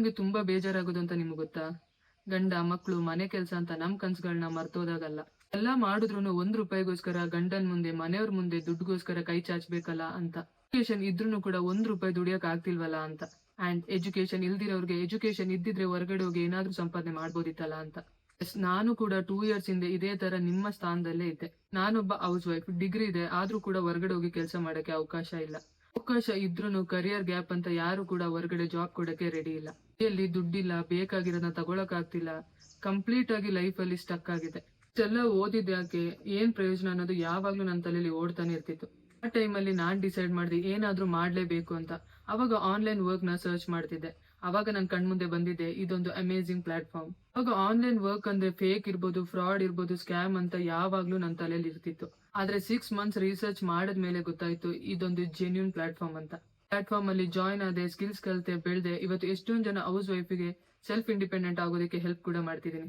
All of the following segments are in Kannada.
ನಮ್ಗೆ ತುಂಬಾ ಬೇಜಾರಾಗೋದು ಅಂತ ನಿಮ್ಗೆ ಗೊತ್ತಾ? ಗಂಡ ಮಕ್ಳು ಮನೆ ಕೆಲಸ ಅಂತ ನಮ್ ಕನ್ಸುಗಳನ್ನ ಮರ್ತೋದಾಗಲ್ಲ. ಎಲ್ಲ ಮಾಡಿದ್ರು ₹1 ಗಂಡನ್ ಮುಂದೆ ಮನೆಯವ್ರ ಮುಂದೆ ದುಡ್ಡುಗೋಸ್ಕರ ಕೈ ಚಾಚಬೇಕಲ್ಲ ಅಂತ. ಎಜುಕೇಶನ್ ಇದ್ರೂ ಕೂಡ ₹1 ದುಡಿಯಕ್ ಆಗ್ತಿಲ್ವಲ್ಲ ಅಂತ. ಅಂಡ್ ಎಜುಕೇಶನ್ ಇಲ್ದಿರೋರ್ಗೆ ಎಜುಕೇಶನ್ ಇದ್ದಿದ್ರೆ ಹೊರಗಡೆ ಹೋಗಿ ಏನಾದ್ರೂ ಸಂಪಾದನೆ ಮಾಡ್ಬೋದಿತ್ತಲ್ಲ ಅಂತ. ನಾನು ಕೂಡ 2 ಇಯರ್ಸ್ ಹಿಂದೆ ಇದೇ ತರ ನಿಮ್ಮ ಸ್ಥಾನದಲ್ಲೇ ಇದ್ದೆ. ನಾನೊಬ್ಬ ಹೌಸ್ ವೈಫ್, ಡಿಗ್ರಿ ಇದೆ, ಆದ್ರೂ ಕೂಡ ಹೊರಗಡೆ ಹೋಗಿ ಕೆಲಸ ಮಾಡಕ್ಕೆ ಅವಕಾಶ ಇಲ್ಲ. ಅವಕಾಶ ಇದ್ರೂ ಕರಿಯರ್ ಗ್ಯಾಪ್ ಅಂತ ಯಾರು ಕೂಡ ಹೊರಗಡೆ ಜಾಬ್ ಕೊಡಕ್ಕೆ ರೆಡಿ ಇಲ್ಲ. ಇಲ್ಲಿ ದುಡ್ಡಿಲ್ಲ, ಬೇಕಾಗಿರೋದನ್ನ ತಗೊಳಕ್ ಆಗ್ತಿಲ್ಲ, ಕಂಪ್ಲೀಟ್ ಆಗಿ ಲೈಫ್ ಅಲ್ಲಿ ಸ್ಟಕ್ ಆಗಿದೆ. ಇಷ್ಟೆಲ್ಲ ಓದಿದ್ಯಾಕೆ, ಏನ್ ಪ್ರಯೋಜನ ಅನ್ನೋದು ಯಾವಾಗ್ಲೂ ನನ್ನ ತಲೆಯಲ್ಲಿ ಓಡ್ತಾನೆ ಇರ್ತಿತ್ತು. ಆ ಟೈಮಲ್ಲಿ ನಾನ್ ಡಿಸೈಡ್ ಮಾಡಿದೆ ಏನಾದ್ರೂ ಮಾಡ್ಲೇಬೇಕು ಅಂತ. ಅವಾಗ ಆನ್ಲೈನ್ ವರ್ಕ್ ನ ಸರ್ಚ್ ಮಾಡ್ತಿದ್ದೆ. ಅವಾಗ ನನ್ ಕಣ್ಮುಂದೆ ಬಂದಿದೆ ಇದೊಂದು ಅಮೇಜಿಂಗ್ ಪ್ಲಾಟ್ಫಾರ್ಮ್. ಅವಾಗ ಆನ್ಲೈನ್ ವರ್ಕ್ ಅಂದ್ರೆ ಫೇಕ್ ಇರ್ಬೋದು, ಫ್ರಾಡ್ ಇರ್ಬೋದು, ಸ್ಕ್ಯಾಮ್ ಅಂತ ಯಾವಾಗ್ಲೂ ನನ್ನ ತಲೆಯಲ್ಲಿ ಇರ್ತಿತ್ತು. ಆದ್ರೆ 6 ಮಂತ್ಸ್ ರಿಸರ್ಚ್ ಮಾಡಿದ್ಮೇಲೆ ಗೊತ್ತಾಯ್ತು ಇದೊಂದು ಜೆನ್ಯೂನ್ ಪ್ಲಾಟ್ಫಾರ್ಮ್ ಅಂತ. ಪ್ಲಾಟ್ಫಾರ್ಮ್ ಅಲ್ಲಿ ಜಾಯ್ನ್ ಆದೆ, ಸ್ಕಿಲ್ಸ್ ಕಲಿತೆ, ಬೆಳೆದೆ. ಇವತ್ತು ಎಷ್ಟೊಂದು ಜನ ಹೌಸ್ ವೈಫಿಗೆ ಸೆಲ್ಫ್ ಇಂಡಿಪೆಂಡೆಂಟ್ ಆಗೋದಕ್ಕೆ ಹೆಲ್ಪ್ ಕೂಡ ಮಾಡ್ತಿದ್ದೀನಿ.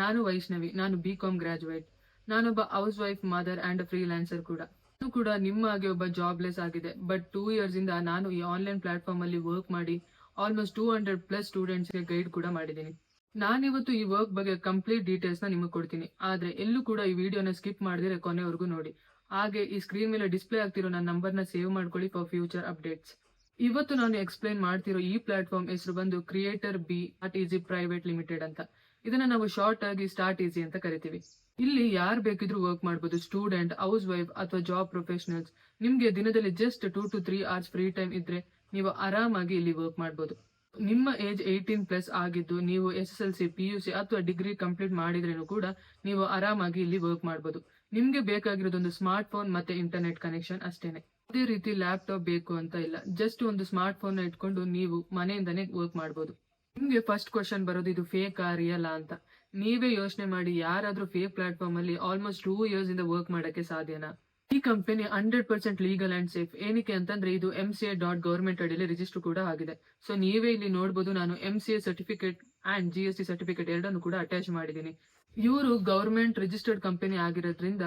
ನಾನು ವೈಷ್ಣವಿ, ನಾನು BCom ಗ್ರಾಜುಯೇಟ್. ನಾನೊಬ್ಬ house wife, mother and freelancer ಕೂಡ. ನಾನು ಕೂಡ ನಿಮ್ಮ ಹಾಗೆ ಒಬ್ಬ ಜಾಬ್ಲೆಸ್ ಆಗಿದೆ. ಬಟ್ 2 ಇಯರ್ಸ್ ಇಂದ ನಾನು ಈ ಆನ್ಲೈನ್ ಪ್ಲಾಟ್ಫಾರ್ಮ್ ಅಲ್ಲಿ ವರ್ಕ್ ಮಾಡಿ ಆಲ್ಮೋಸ್ಟ್ 200+ ಸ್ಟೂಡೆಂಟ್ಸ್ ಗೆ ಗೈಡ್ ಕೂಡ ಮಾಡಿದ್ದೀನಿ. ನಾನಿವತ್ತು ಈ ವರ್ಕ್ ಬಗ್ಗೆ ಕಂಪ್ಲೀಟ್ ಡೀಟೇಲ್ಸ್ ನ ನಿಮಗೆ ಕೊಡ್ತೀನಿ. ಆದ್ರೆ ಎಲ್ಲೂ ಕೂಡ ಈ ವಿಡಿಯೋನ ಸ್ಕಿಪ್ ಮಾಡಿದ್ರೆ ಕೊನೆವರೆಗೂ ನೋಡಿ. ಹಾಗೆ ಈ ಸ್ಕ್ರೀನ್ ಮೇಲೆ ಡಿಸ್ಪ್ಲೇ ಆಗ್ತಿರೋ ನನ್ನ ನಂಬರ್ನ ಸೇವ್ ಮಾಡ್ಕೊಳ್ಳಿ ಫಾರ್ ಫ್ಯೂಚರ್ ಅಪ್ಡೇಟ್ಸ್. ಇವತ್ತು ನಾನು ಎಕ್ಸ್ಪ್ಲೈನ್ ಮಾಡ್ತಿರೋ ಈ ಪ್ಲಾಟ್ಫಾರ್ಮ್ ಹೆಸರು ಬಂದು creator B start easy private limited ಅಂತ. ಇದನ್ನ ನಾವು ಶಾರ್ಟ್ ಆಗಿ ಸ್ಟಾರ್ಟ್ ಈಸಿ ಅಂತ ಕರಿತೀವಿ. ಇಲ್ಲಿ ಯಾರು ಬೇಕಿದ್ರು ವರ್ಕ್ ಮಾಡಬಹುದು, ಸ್ಟೂಡೆಂಟ್, ಹೌಸ್ ವೈಫ್ ಅಥವಾ ಜಾಬ್ ಪ್ರೊಫೆಷನಲ್ಸ್. ನಿಮ್ಗೆ ದಿನದಲ್ಲಿ just 2 to 3 hours free time ಇದ್ರೆ ನೀವು ಆರಾಮಾಗಿ ಇಲ್ಲಿ ವರ್ಕ್ ಮಾಡಬಹುದು. ನಿಮ್ಮ ಏಜ್ 18+ ಆಗಿದ್ದು ನೀವು SSLC, PUC ಅಥವಾ ಡಿಗ್ರಿ ಕಂಪ್ಲೀಟ್ ಮಾಡಿದ್ರೇನು ಕೂಡ ನೀವು ಆರಾಮಾಗಿ ಇಲ್ಲಿ ವರ್ಕ್ ಮಾಡಬಹುದು. ನಿಮ್ಗೆ ಬೇಕಾಗಿರೋದೊಂದು ಸ್ಮಾರ್ಟ್ ಫೋನ್ ಮತ್ತೆ ಇಂಟರ್ನೆಟ್ ಕನೆಕ್ಷನ್ ಅಷ್ಟೇನೆ. ಅದೇ ರೀತಿ ಲ್ಯಾಪ್ಟಾಪ್ ಬೇಕು ಅಂತ ಇಲ್ಲ. ಜಸ್ಟ್ ಒಂದು ಸ್ಮಾರ್ಟ್ ಫೋನ್ ನ ಇಟ್ಕೊಂಡು ನೀವು ಮನೆಯಿಂದಾನೇ ವರ್ಕ್ ಮಾಡಬಹುದು. ನಿಮ್ಗೆ ಫಸ್ಟ್ ಕ್ವಶನ್ ಬರೋದು ಇದು ಫೇಕ್ ರಿಯಲ್ ಅಂತ. ನೀವೇ ಯೋಚನೆ ಮಾಡಿ, ಯಾರಾದ್ರೂ ಫೇಕ್ ಪ್ಲಾಟ್ಫಾರ್ಮ್ ಅಲ್ಲಿ ಆಲ್ಮೋಸ್ಟ್ 2 ಇಯರ್ಸ್ ಇಂದ ವರ್ಕ್ ಮಾಡಕ್ಕೆ ಸಾಧ್ಯನಾ? ಈ ಕಂಪನಿ 100% ಲೀಗಲ್ ಅಂಡ್ ಸೇಫ್. ಏನಕ್ಕೆ ಅಂತಂದ್ರೆ ಇದು MCA.Government ಅಡಿಯಲ್ಲಿ ರಿಜಿಸ್ಟರ್ ಕೂಡ ಆಗಿದೆ. ಸೊ ನೀವೇ ಇಲ್ಲಿ ನೋಡಬಹುದು, ನಾನು MCA certificate and GST certificate ಎರಡನ್ನು ಕೂಡ ಅಟ್ಯಾಚ್ ಮಾಡಿದ್ದೀನಿ. ಇವರು ಗವರ್ಮೆಂಟ್ ರಿಜಿಸ್ಟರ್ಡ್ ಕಂಪನಿ ಆಗಿರೋದ್ರಿಂದ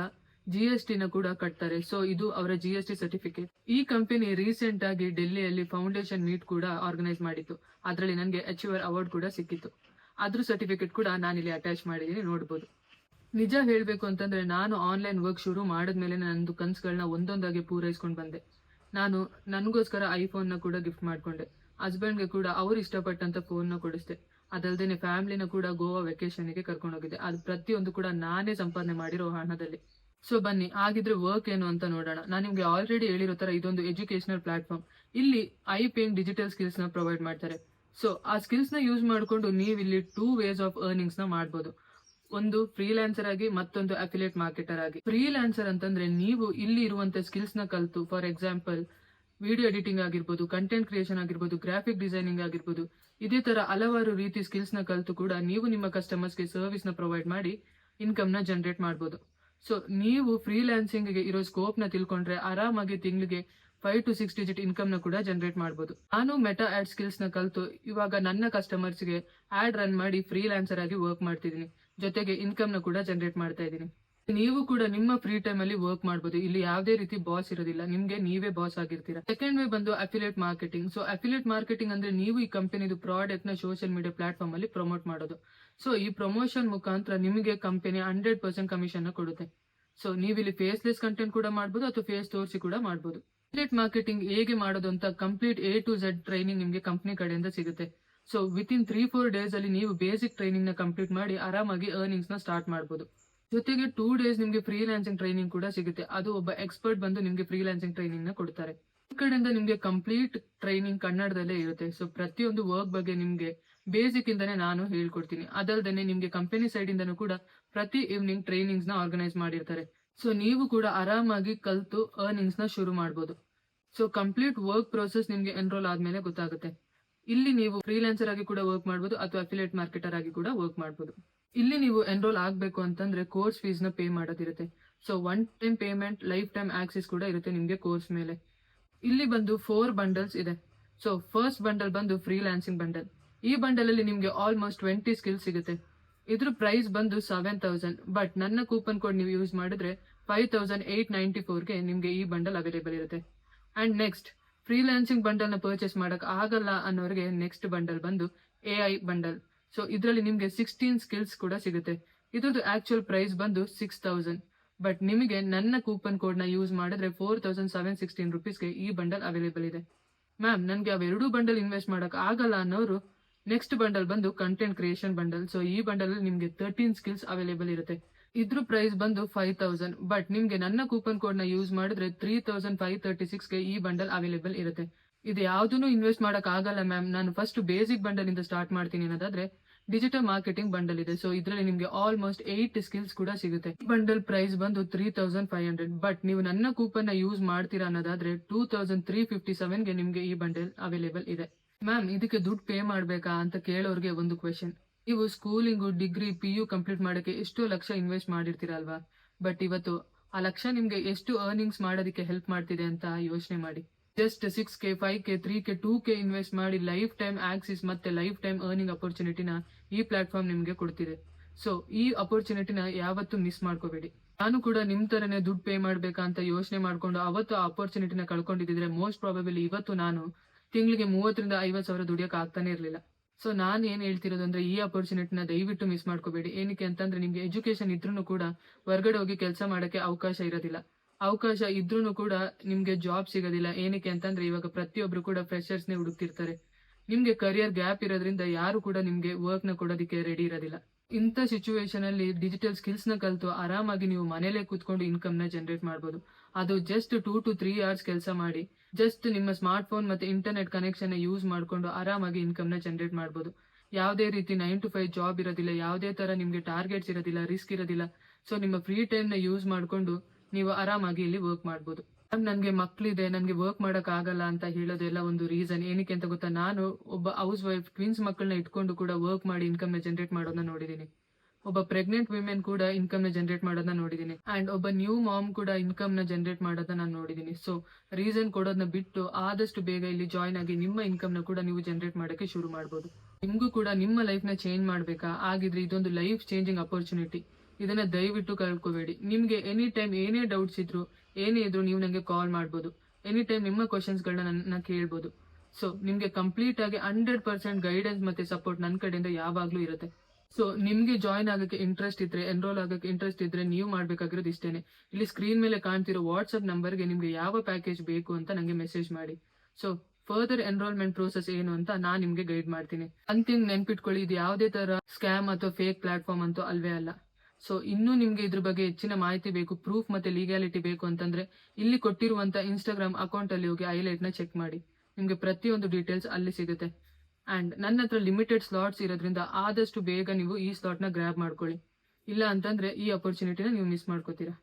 GST ನ ಕೂಡ ಕಟ್ತಾರೆ. ಸೊ ಇದು ಅವರ GST ಸರ್ಟಿಫಿಕೇಟ್. ಈ ಕಂಪನಿ ರೀಸೆಂಟ್ ಆಗಿ ಡೆಲ್ಲಿಯಲ್ಲಿ ಫೌಂಡೇಶನ್ ಮೀಟ್ ಕೂಡ ಆರ್ಗನೈಸ್ ಮಾಡಿತ್ತು. ಅದರಲ್ಲಿ ನನಗೆ ಅಚೀವರ್ ಅವಾರ್ಡ್ ಕೂಡ ಸಿಕ್ಕಿತ್ತು. ಅದ್ರ ಸರ್ಟಿಫಿಕೇಟ್ ಕೂಡ ನಾನಿಲ್ಲಿ ಅಟ್ಯಾಚ್ ಮಾಡಿದ್ದೀನಿ, ನೋಡಬಹುದು. ನಿಜ ಹೇಳ್ಬೇಕು ಅಂತಂದ್ರೆ ನಾನು ಆನ್ಲೈನ್ ವರ್ಕ್ ಶುರು ಮಾಡಿದ್ಮೇಲೆ ನಂದು ಕನ್ಸುಗಳನ್ನ ಒಂದೊಂದಾಗಿ ಪೂರೈಸ್ಕೊಂಡು ಬಂದೆ. ನಾನು ನನಗೋಸ್ಕರ ಐಫೋನ್ ನ ಕೂಡ ಗಿಫ್ಟ್ ಮಾಡ್ಕೊಂಡೆ. ಹಸ್ಬೆಂಡ್ಗೆ ಕೂಡ ಅವ್ರು ಇಷ್ಟಪಟ್ಟಂತ ಫೋನ್ ನ ಕೊಡಿಸ್ದೆ. ಅದಲ್ದೇನೆ ಫ್ಯಾಮಿಲಿನ ಕೂಡ ಗೋವಾ ವೆಕೇಶನ್ ಗೆ ಕರ್ಕೊಂಡು ಹೋಗಿದ್ದೆ. ಅದು ಪ್ರತಿಯೊಂದು ಕೂಡ ನಾನೇ ಸಂಪಾದನೆ ಮಾಡಿರೋ ಹಣದಲ್ಲಿ. ಸೊ ಬನ್ನಿ, ಆಗಿದ್ರೆ ವರ್ಕ್ ಏನು ಅಂತ ನೋಡೋಣ. ನಾನು ನಿಮ್ಗೆ ಆಲ್ರೆಡಿ ಹೇಳಿರೋ ತರ ಇದೊಂದು ಎಜುಕೇಶನಲ್ ಪ್ಲಾಟ್ಫಾರ್ಮ್. ಇಲ್ಲಿ ಪೇಯಿಂಗ್ ಡಿಜಿಟಲ್ ಸ್ಕಿಲ್ಸ್ ನ ಪ್ರೊವೈಡ್ ಮಾಡ್ತಾರೆ. ಸೊ ಆ ಸ್ಕಿಲ್ಸ್ ನ ಯೂಸ್ ಮಾಡ್ಕೊಂಡು ನೀವು ಇಲ್ಲಿ 2 ways ಆಫ್ ಅರ್ನಿಂಗ್ಸ್ ನ ಮಾಡಬಹುದು. ಒಂದು ಫ್ರೀಲಾನ್ಸರ್ ಆಗಿ, ಮತ್ತೊಂದು ಅಫಿಲಿಯೇಟ್ ಮಾರ್ಕೆಟರ್ ಆಗಿ. ಫ್ರೀಲಾನ್ಸರ್ ಅಂತಂದ್ರೆ ನೀವು ಇಲ್ಲಿ ಇರುವಂತ ಸ್ಕಿಲ್ಸ್ ನ ಕಲಿತು, ಫಾರ್ ಎಕ್ಸಾಂಪಲ್ ವಿಡಿಯೋ ಎಡಿಟಿಂಗ್ ಆಗಿರ್ಬೋದು, ಕಂಟೆಂಟ್ ಕ್ರಿಯೇಷನ್ ಆಗಿರ್ಬೋದು, ಗ್ರಾಫಿಕ್ ಡಿಸೈನಿಂಗ್ ಆಗಿರ್ಬೋದು, ಇದೇ ತರ ಹಲವಾರು ರೀತಿ ಸ್ಕಿಲ್ಸ್ ನ ಕಲಿತು ಕೂಡ ನೀವು ನಿಮ್ಮ ಕಸ್ಟಮರ್ಸ್ ಗೆ ಸರ್ವಿಸ್ ನ ಪ್ರೊವೈಡ್ ಮಾಡಿ ಇನ್ಕಮ್ ನ ಜನರೇಟ್ ಮಾಡಬಹುದು. ಸೊ ನೀವು ಫ್ರೀಲಾನ್ಸಿಂಗ್ ಗೆ ಇರೋ ಸ್ಕೋಪ್ ನ ತಿಳ್ಕೊಂಡ್ರೆ ಆರಾಮಾಗಿ ತಿಂಗಳಿಗೆ 5 to 6 ಡಿಜಿಟ್ ಇನ್ಕಮ್ ನ ಕೂಡ ಜನರೇಟ್ ಮಾಡಬಹುದು. ನಾನು ಮೆಟಾ ಆಡ್ ಸ್ಕಿಲ್ಸ್ ನ ಕಲಿತು ಇವಾಗ ನನ್ನ ಕಸ್ಟಮರ್ಸ್ ಗೆ ಆಡ್ ರನ್ ಮಾಡಿ ಫ್ರೀಲಾನ್ಸರ್ ಆಗಿ ವರ್ಕ್ ಮಾಡ್ತಿದ್ದೀನಿ. ಜೊತೆಗೆ ಇನ್ಕಮ್ ನ ಕೂಡ ಜನರೇಟ್ ಮಾಡ್ತಾ ಇದ್ದೀನಿ. ನೀವು ಕೂಡ ನಿಮ್ಮ ಫ್ರೀ ಟೈಮ್ ಅಲ್ಲಿ ವರ್ಕ್ ಮಾಡಬಹುದು. ಇಲ್ಲಿ ಯಾವುದೇ ರೀತಿ ಬಾಸ್ ಇರೋದಿಲ್ಲ, ನಿಮ್ಗೆ ನೀವೇ ಬಾಸ್ ಆಗಿರ್ತೀರಾ. ಸೆಕೆಂಡ್ ವೇ ಬಂದು affiliate marketing. So affiliate marketing ಅಂದ್ರೆ ನೀವು ಈ ಕಂಪನಿದು ಪ್ರಾಡಕ್ಟ್ ನ ಸೋಷಿಯಲ್ ಮೀಡಿಯಾ ಪ್ಲಾಟ್ಫಾರ್ಮ್ ಅಲ್ಲಿ ಪ್ರಮೋಟ್ ಮಾಡೋದು. ಸೊ ಈ ಪ್ರಮೋಷನ್ ಮುಖಾಂತರ ನಿಮಗೆ ಕಂಪನಿ 100% ಕಮಿಷನ್ ನ ಕೊಡುತ್ತೆ. ಸೊ ನೀವು ಇಲ್ಲಿ ಫೇಸ್ಲೆಸ್ ಕಂಟೆಂಟ್ ಕೂಡ ಮಾಡಬಹುದು ಅಥವಾ ಫೇಸ್ ತೋರಿಸಿ ಕೂಡ ಮಾಡಬಹುದು. ಅಫಿಲಿಯೇಟ್ ಮಾರ್ಕೆಟಿಂಗ್ ಹೇಗೆ ಮಾಡೋದು ಅಂತ complete A to Z training ನಿಮಗೆ ಕಂಪನಿ ಕಡೆಯಿಂದ ಸಿಗುತ್ತೆ. ಸೊ ವಿತಿನ್ 3-4 ಡೇಸ್ ಅಲ್ಲಿ ನೀವು ಬೇಸಿಕ್ ಟ್ರೈನಿಂಗ್ ನ ಕಂಪ್ಲೀಟ್ ಮಾಡಿ ಆರಾಮಾಗಿ ಅರ್ನಿಂಗ್ಸ್ ನ ಸ್ಟಾರ್ಟ್ ಮಾಡಬಹುದು. ಜೊತೆಗೆ 2 ಡೇಸ್ ನಿಮಗೆ ಫ್ರೀಲಾನ್ಸಿಂಗ್ ಟ್ರೈನಿಂಗ್ ಕೂಡ ಸಿಗುತ್ತೆ. ಅದು ಒಬ್ಬ ಎಕ್ಸ್ಪರ್ಟ್ ಬಂದು ನಿಮಗೆ ಫ್ರೀಲಾನ್ಸಿಂಗ್ ಟ್ರೈನಿಂಗ್ ನ ಕೊಡ್ತಾರೆ. ಈ ಕಡೆಯಿಂದ ನಿಮಗೆ ಕಂಪ್ಲೀಟ್ ಟ್ರೈನಿಂಗ್ ಕನ್ನಡದಲ್ಲೇ ಇರುತ್ತೆ. ಸೊ ಪ್ರತಿಯೊಂದು ವರ್ಕ್ ಬಗ್ಗೆ ನಿಮ್ಗೆ ಬೇಸಿಕ್ ಇಂದಾನೆ ನಾನು ಹೇಳ್ಕೊಡ್ತೀನಿ. ಅದಲ್ದೇನೆ ನಿಮ್ಗೆ ಕಂಪನಿ ಸೈಡ್ ಇಂದನೂ ಕೂಡ ಪ್ರತಿ ಈವ್ನಿಂಗ್ ಟ್ರೈನಿಂಗ್ಸ್ ನ ಆರ್ಗನೈಸ್ ಮಾಡಿರ್ತಾರೆ. ಸೊ ನೀವು ಕೂಡ ಆರಾಮಾಗಿ ಕಲ್ತು ಅರ್ನಿಂಗ್ಸ್ ನ ಶುರು ಮಾಡಬಹುದು. ಸೊ ಕಂಪ್ಲೀಟ್ ವರ್ಕ್ ಪ್ರೋಸೆಸ್ ನಿಮ್ಗೆ ಎನ್ರೋಲ್ ಆದ್ಮೇಲೆ ಗೊತ್ತಾಗುತ್ತೆ. ಇಲ್ಲಿ ನೀವು ಫ್ರೀಲಾನ್ಸರ್ ಆಗಿ ಕೂಡ ವರ್ಕ್ ಮಾಡಬಹುದು ಅಥವಾ ಅಫಿಲಿಯೇಟ್ ಮಾರ್ಕೆಟರ್ ಆಗಿ ಕೂಡ ವರ್ಕ್ ಮಾಡಬಹುದು. ಇಲ್ಲಿ ನೀವು ಎನ್ರೋಲ್ ಆಗಬೇಕು ಅಂತಂದ್ರೆ ಕೋರ್ಸ್ ಫೀಸ್ ನ ಪೇ ಮಾಡೋದಿರುತ್ತೆ. So 1 time payment, lifetime access ಕೂಡ ಇರುತ್ತೆ ನಿಮ್ಗೆ ಕೋರ್ಸ್ ಮೇಲೆ. ಇಲ್ಲಿ ಬಂದು 4 ಬಂಡಲ್ಸ್ ಇದೆ. ಸೊ ಫಸ್ಟ್ ಬಂಡಲ್ ಬಂದು ಫ್ರೀಲಾನ್ಸಿಂಗ್ ಬಂಡಲ್. ಈ ಬಂಡಲ್ ಅಲ್ಲಿ ನಿಮ್ಗೆ ಆಲ್ಮೋಸ್ಟ್ 20 ಸ್ಕಿಲ್ಸ್ ಸಿಗುತ್ತೆ. ಇದ್ರ ಪ್ರೈಸ್ ಬಂದು 7,000. ಬಟ್ ನನ್ನ ಕೂಪನ್ ಕೋಡ್ ನೀವು ಯೂಸ್ ಮಾಡಿದ್ರೆ 5,894 ಗೆ ನಿಮ್ಗೆ ಈ ಬಂಡಲ್ ಅವೈಲೇಬಲ್ ಇರುತ್ತೆ. ಅಂಡ್ ನೆಕ್ಸ್ಟ್ ಫ್ರೀಲಾನ್ಸಿಂಗ್ ಬಂಡಲ್ನ ಪರ್ಚೇಸ್ ಮಾಡಕ್ ಆಗಲ್ಲ ಅನ್ನೋರಿಗೆ ನೆಕ್ಸ್ಟ್ ಬಂಡಲ್ ಬಂದು AI ಬಂಡಲ್. ಸೊ ಇದರಲ್ಲಿ ನಿಮಗೆ 16 ಸ್ಕಿಲ್ಸ್ ಕೂಡ ಸಿಗುತ್ತೆ. ಇದ್ರದ್ದು ಆಕ್ಚುಯಲ್ ಪ್ರೈಸ್ ಬಂದು 6000. ಬಟ್ ನಿಮಗೆ ನನ್ನ ಕೂಪನ್ ಕೋಡ್ನ ಯೂಸ್ ಮಾಡಿದ್ರೆ 4716 ರುಪೀಸ್ಗೆ ಈ ಬಂಡಲ್ ಅವೈಲೇಬಲ್ ಇದೆ. ಮ್ಯಾಮ್ ನನಗೆ ಅವೆರಡೂ ಬಂಡಲ್ ಇನ್ವೆಸ್ಟ್ ಮಾಡಕ್ ಆಗಲ್ಲ ಅನ್ನೋರು ನೆಕ್ಸ್ಟ್ ಬಂಡಲ್ ಬಂದು ಕಂಟೆಂಟ್ ಕ್ರಿಯೇಷನ್ ಬಂಡಲ್. ಸೊ ಈ ಬಂಡಲ್ ನಿಮಗೆ 13 ಸ್ಕಿಲ್ಸ್ ಅವೈಲೇಬಲ್ ಇರುತ್ತೆ. ಇದ್ರ ಪ್ರೈಸ್ ಬಂದು 5000. ಬಟ್ ನಿಮ್ಗೆ ನನ್ನ ಕೂಪನ್ ಕೋಡ್ ನ ಯೂಸ್ ಮಾಡಿದ್ರೆ 3536ಗೆ ಈ ಬಂಡಲ್ ಅವೈಲೇಬಲ್ ಇರುತ್ತೆ. ಇದು ಯಾವ್ದನ್ನು ಇನ್ವೆಸ್ಟ್ ಮಾಡಕ್ ಆಗಲ್ಲ ಮ್ಯಾಮ್, ನಾನು ಫಸ್ಟ್ ಬೇಸಿಕ್ ಬಂಡಲ್ ಇಂದ ಸ್ಟಾರ್ಟ್ ಮಾಡ್ತೀನಿ ಅನ್ನೋದಾದ್ರೆ ಡಿಜಿಟಲ್ ಮಾರ್ಕೆಟಿಂಗ್ ಬಂಡಲ್ ಇದೆ. ಸೊ ಇದರಲ್ಲಿ ನಿಮ್ಗೆ ಆಲ್ಮೋಸ್ಟ್ 8 ಸ್ಕಿಲ್ಸ್ ಕೂಡ ಸಿಗುತ್ತೆ. ಈ ಬಂಡಲ್ ಪ್ರೈಸ್ ಬಂದು 3500. ಬಟ್ ನೀವು ನನ್ನ ಕೂಪನ್ ನ ಯೂಸ್ ಮಾಡ್ತೀರಾ ಅನ್ನೋದಾದ್ರೆ 2357ಗೆ ನಿಮ್ಗೆ ಈ ಬಂಡಲ್ ಅವೈಲೇಬಲ್ ಇದೆ. ಮ್ಯಾಮ್ ಇದಕ್ಕೆ ದುಡ್ಡು ಪೇ ಮಾಡ್ಬೇಕಾ ಅಂತ ಕೇಳೋರ್ಗೆ ಒಂದು ಕ್ವೆಶನ್. ನೀವು ಸ್ಕೂಲಿಂಗು, ಡಿಗ್ರಿ, PU ಕಂಪ್ಲೀಟ್ ಮಾಡಕ್ಕೆ ಎಷ್ಟೋ ಲಕ್ಷ ಇನ್ವೆಸ್ಟ್ ಮಾಡಿರ್ತೀರಲ್ವಾ, ಬಟ್ ಇವತ್ತು ಆ ಲಕ್ಷ ನಿಮ್ಗೆ ಎಷ್ಟು ಅರ್ನಿಂಗ್ಸ್ ಮಾಡೋದಕ್ಕೆ ಹೆಲ್ಪ್ ಮಾಡ್ತಿದೆ ಅಂತ ಯೋಚನೆ ಮಾಡಿ. Just 6K, 5K, 3K, 2K invest ಮಾಡಿ ಲೈಫ್ ಟೈಮ್ ಆಕ್ಸಿಸ್ ಮತ್ತೆ ಲೈಫ್ ಟೈಮ್ ಅರ್ನಿಂಗ್ ಅಪರ್ಚುನಿಟಿನ ಈ ಪ್ಲಾಟ್ಫಾರ್ಮ್ ನಿಮ್ಗೆ ಕೊಡ್ತಿದೆ. ಸೊ ಈ ಅಪರ್ಚುನಿಟಿನ ಯಾವತ್ತೂ ಮಿಸ್ ಮಾಡ್ಕೋಬೇಡಿ. ನಾನು ಕೂಡ ನಿಮ್ ತರನೇ ದುಡ್ಡು ಪೇ ಮಾಡ್ಬೇಕಾ ಅಂತ ಯೋಚನೆ ಮಾಡ್ಕೊಂಡು ಅವತ್ತು ಆ ಅಪರ್ಚುನಿಟಿನ ಕಳ್ಕೊಂಡಿದ್ರೆ ಮೋಸ್ಟ್ ಪ್ರಾಬಬಲಿ ಇವತ್ತು ನಾನು ತಿಂಗಳಿಗೆ 30ರಿಂದ 50 ಸಾವಿರ ದುಡಿಯಕ್ಕೆ ಆಗ್ತಾನೆ ಇರಲಿಲ್ಲ. ಸೊ ನಾನು ಏನ್ ಹೇಳ್ತಿರೋದು ಅಂದ್ರೆ ಈ ಅಪರ್ಚುನಿಟಿನ ದಯವಿಟ್ಟು ಮಿಸ್ ಮಾಡ್ಕೋಬೇಡಿ. ಏನಕ್ಕೆ ಅಂತಂದ್ರೆ ನಿಮ್ಗೆ ಎಜುಕೇಶನ್ ಇದ್ರೂ ಕೂಡ ಹೊರಗಡೆ ಹೋಗಿ ಕೆಲಸ ಮಾಡಕ್ಕೆ ಅವಕಾಶ ಇರೋದಿಲ್ಲ. ಅವಕಾಶ ಇದ್ರೂ ಕೂಡ ನಿಮ್ಗೆ ಜಾಬ್ ಸಿಗೋದಿಲ್ಲ. ಏನಕ್ಕೆ ಅಂತಂದ್ರೆ ಇವಾಗ ಪ್ರತಿಯೊಬ್ರು ಕೂಡ ಫ್ರೆಶರ್ಸ್ನೇ ಹುಡುಕ್ತಿರ್ತಾರೆ. ನಿಮ್ಗೆ ಕರಿಯರ್ ಗ್ಯಾಪ್ ಇರೋದ್ರಿಂದ ಯಾರು ಕೂಡ ನಿಮ್ಗೆ ವರ್ಕ್ ನ ಕೊಡೋದಕ್ಕೆ ರೆಡಿ ಇರೋದಿಲ್ಲ. ಇಂಥ ಸಿಚುವೇಶನ್ ಅಲ್ಲಿ ಡಿಜಿಟಲ್ ಸ್ಕಿಲ್ಸ್ ನ ಕಲಿತು ಆರಾಮಾಗಿ ನೀವು ಮನೇಲೆ ಕೂತ್ಕೊಂಡು ಇನ್ಕಮ್ ನ ಜನರೇಟ್ ಮಾಡಬಹುದು. ಅದು ಜಸ್ಟ್ 2 to 3 hours ಕೆಲಸ ಮಾಡಿ ಜಸ್ಟ್ ನಿಮ್ಮ ಸ್ಮಾರ್ಟ್ ಫೋನ್ ಮತ್ತೆ ಇಂಟರ್ನೆಟ್ ಕನೆಕ್ಷನ್ ಯೂಸ್ ಮಾಡ್ಕೊಂಡು ಆರಾಮಾಗಿ ಇನ್ಕಮ್ ನ ಜನರೇಟ್ ಮಾಡಬಹುದು. ಯಾವುದೇ ರೀತಿ 9 to 5 ಜಾಬ್ ಇರೋದಿಲ್ಲ, ಯಾವುದೇ ತರ ನಿಮ್ಗೆ ಟಾರ್ಗೆಟ್ಸ್ ಇರೋದಿಲ್ಲ, ರಿಸ್ಕ್ ಇರೋದಿಲ್ಲ. ಸೊ ನಿಮ್ಮ ಫ್ರೀ ಟೈಮ್ ನ ಯೂಸ್ ಮಾಡ್ಕೊಂಡು ನೀವು ಆರಾಮಾಗಿ ಇಲ್ಲಿ ವರ್ಕ್ ಮಾಡಬಹುದು. ನನ್ಗೆ ಮಕ್ಳಿದೆ, ನನ್ಗೆ ವರ್ಕ್ ಮಾಡಕ್ ಆಗಲ್ಲ ಅಂತ ಹೇಳೋದೆಲ್ಲ ಒಂದು ರೀಸನ್. ಏನಕ್ಕೆ ಅಂತ ಗೊತ್ತಾ, ನಾನು ಒಬ್ಬ ಹೌಸ್ ವೈಫ್ ಟ್ವಿನ್ಸ್ ಮಕ್ಕಳನ್ನ ಇಟ್ಕೊಂಡು ಕೂಡ ವರ್ಕ್ ಮಾಡಿ ಇನ್ಕಮ್ ನ ಜನರೇಟ್ ಮಾಡೋದನ್ನ ನೋಡಿದೀನಿ. ಒಬ್ಬ ಪ್ರೆಗ್ನೆಂಟ್ ವಿಮೆನ್ ಕೂಡ ಇನ್ಕಮ್ ನ ಜನರೇಟ್ ಮಾಡೋದನ್ನ ನೋಡಿದೀನಿ. ಅಂಡ್ ಒಬ್ಬ ನ್ಯೂ ಮಾಮ್ ಕೂಡ ಇನ್ಕಮ್ ನ ಜನರೇಟ್ ಮಾಡೋದನ್ನ ನಾನು ನೋಡಿದೀನಿ. ಸೊ ರೀಸನ್ ಕೊಡೋದನ್ನ ಬಿಟ್ಟು ಆದಷ್ಟು ಬೇಗ ಇಲ್ಲಿ ಜಾಯ್ನ್ ಆಗಿ ನಿಮ್ಮ ಇನ್ಕಮ್ ನ ಕೂಡ ನೀವು ಜನರೇಟ್ ಮಾಡಕ್ಕೆ ಶುರು ಮಾಡಬಹುದು. ನಿಮ್ಗೂ ಕೂಡ ನಿಮ್ಮ ಲೈಫ್ ನ ಚೇಂಜ್ ಮಾಡ್ಬೇಕಾ ಆಗಿದ್ರೆ ಇದೊಂದು ಲೈಫ್ ಚೇಂಜಿಂಗ್ ಅಪರ್ಚುನಿಟಿ. ಇದನ್ನ ದಯವಿಟ್ಟು ಕಳ್ಕೋಬೇಡಿ. ನಿಮ್ಗೆ ಎನಿ ಟೈಮ್ ಏನೇ ಡೌಟ್ಸ್ ಇದ್ರು, ಏನೇ ಇದ್ರು ನೀವು ನಂಗೆ ಕಾಲ್ ಮಾಡ್ಬೋದು. ಎನಿ ಟೈಮ್ ನಿಮ್ಮ ಕ್ವಶನ್ಸ್ ಗಳನ್ನ ನನ್ನ ಕೇಳ್ಬೋದು. ಸೊ ನಿಮ್ಗೆ ಕಂಪ್ಲೀಟ್ ಆಗಿ 100% ಗೈಡೆನ್ಸ್ ಮತ್ತೆ ಸಪೋರ್ಟ್ ನನ್ನ ಕಡೆಯಿಂದ ಯಾವಾಗ್ಲೂ ಇರುತ್ತೆ. ಸೊ ನಿಮ್ಗೆ ಜಾಯ್ನ್ ಆಗಕ್ಕೆ ಇಂಟ್ರೆಸ್ಟ್ ಇದ್ರೆ, ಎನ್ರೋಲ್ ಆಗಕ್ಕೆ ಇಂಟ್ರೆಸ್ಟ್ ಇದ್ರೆ ನೀವು ಮಾಡ್ಬೇಕಾಗಿರೋದು ಇಷ್ಟೇನೆ. ಇಲ್ಲಿ ಸ್ಕ್ರೀನ್ ಮೇಲೆ ಕಾಣ್ತಿರೋ ವಾಟ್ಸ್ಆಪ್ ನಂಬರ್ಗೆ ನಿಮ್ಗೆ ಯಾವ ಪ್ಯಾಕೇಜ್ ಬೇಕು ಅಂತ ನಂಗೆ ಮೆಸೇಜ್ ಮಾಡಿ. ಸೊ ಫರ್ದರ್ ಎನ್ರೋಲ್ಮೆಂಟ್ ಪ್ರೋಸೆಸ್ ಏನು ಅಂತ ನಾನ್ ನಿಮ್ಗೆ ಗೈಡ್ ಮಾಡ್ತೀನಿ. ಅಂತಿಂಗ್ ನೆನ್ಪಿಟ್ಕೊಳ್ಳಿ, ಇದು ಯಾವುದೇ ತರ ಸ್ಕ್ಯಾಮ್ ಅಥವಾ ಫೇಕ್ ಪ್ಲಾಟ್ಫಾರ್ಮ್ ಅಂತೂ ಅಲ್ವೇ ಅಲ್ಲ. ಸೊ ಇನ್ನೂ ನಿಮ್ಗೆ ಇದ್ರ ಬಗ್ಗೆ ಹೆಚ್ಚಿನ ಮಾಹಿತಿ ಬೇಕು, ಪ್ರೂಫ್ ಮತ್ತೆ ಲೀಗಾಲಿಟಿ ಬೇಕು ಅಂತಂದ್ರೆ ಇಲ್ಲಿ ಕೊಟ್ಟಿರುವಂತ ಇನ್ಸ್ಟಾಗ್ರಾಮ್ ಅಕೌಂಟ್ ಅಲ್ಲಿ ಹೋಗಿ ಹೈಲೈಟ್ ನ ಚೆಕ್ ಮಾಡಿ. ನಿಮ್ಗೆ ಪ್ರತಿಯೊಂದು ಡೀಟೇಲ್ಸ್ ಅಲ್ಲಿ ಸಿಗುತ್ತೆ. ಅಂಡ್ ನನ್ನ ಹತ್ರ ಲಿಮಿಟೆಡ್ ಸ್ಲಾಟ್ಸ್ ಇರೋದ್ರಿಂದ ಆದಷ್ಟು ಬೇಗ ನೀವು ಈ ಸ್ಲಾಟ್ ನ ಗ್ರ್ಯಾಬ್ ಮಾಡ್ಕೊಳ್ಳಿ. ಇಲ್ಲ ಅಂತಂದ್ರೆ ಈ ಅಪರ್ಚುನಿಟಿನ ನೀವು ಮಿಸ್ ಮಾಡ್ಕೋತೀರಾ.